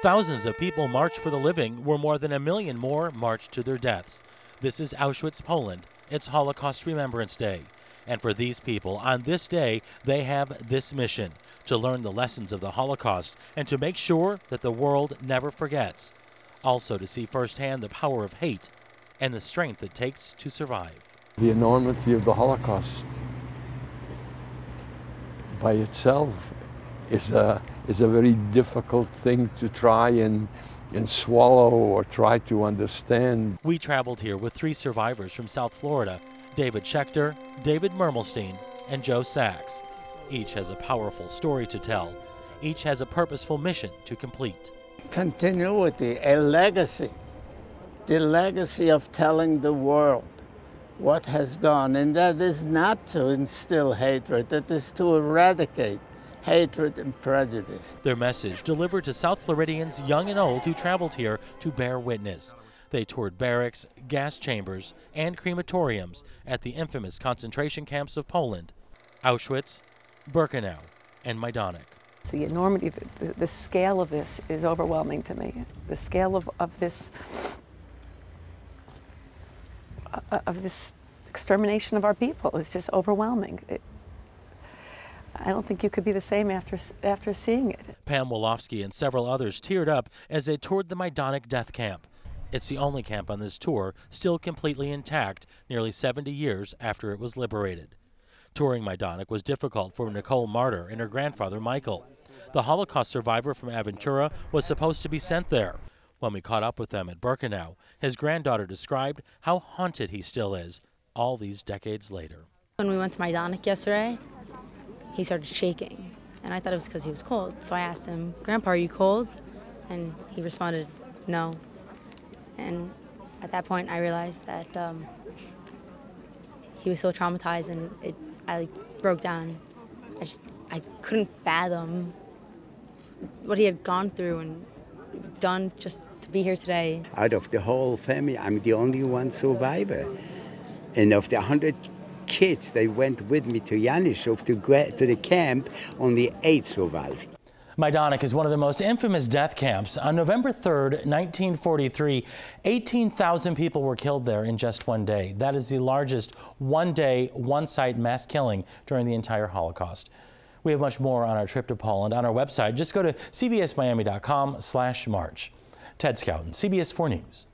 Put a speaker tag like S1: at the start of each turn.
S1: Thousands of people marched for the living, where more than 1 million more marched to their deaths. This is Auschwitz, Poland. It's Holocaust Remembrance Day. And for these people, on this day, they have this mission: to learn the lessons of the Holocaust and to make sure that the world never forgets. Also to see firsthand the power of hate and the strength it takes to survive.
S2: The enormity of the Holocaust by itself is a very difficult thing to try and swallow or try to understand.
S1: We traveled here with 3 survivors from South Florida: David Schechter, David Mermelstein, and Joe Sachs. Each has a powerful story to tell. Each has a purposeful mission to complete.
S3: Continuity, a legacy. The legacy of telling the world what has gone, and that is not to instill hatred, that is to eradicate hatred and prejudice.
S1: Their message delivered to South Floridians, young and old, who traveled here to bear witness. They toured barracks, gas chambers, and crematoriums at the infamous concentration camps of Poland: Auschwitz, Birkenau, and Majdanek.
S4: The enormity, the scale of this is overwhelming to me. The scale of this extermination of our people is just overwhelming. I don't think you could be the same after seeing it.
S1: Pam Wolofsky and several others teared up as they toured the Majdanek death camp. It's the only camp on this tour still completely intact nearly 70 years after it was liberated. Touring Majdanek was difficult for Nicole Martyr and her grandfather Michael. The Holocaust survivor from Aventura was supposed to be sent there. When we caught up with them at Birkenau, his granddaughter described how haunted he still is all these decades later.
S5: When we went to Majdanek yesterday, he started shaking, and I thought it was because he was cold. So I asked him, "Grandpa, are you cold?" And he responded, "No." And at that point, I realized that he was so traumatized, and I broke down. I couldn't fathom what he had gone through and done just to be here today.
S6: Out of the whole family, I'm the only one survivor. And of the 100 kids that went with me to Yanushov to the camp, only 8 survived.
S1: Majdanek is one of the most infamous death camps. On November 3rd, 1943, 18,000 people were killed there in just one day. That is the largest one-day, one-site mass killing during the entire Holocaust. We have much more on our trip to Poland on our website. Just go to cbsmiami.com/march. Ted Scouten, CBS 4 News.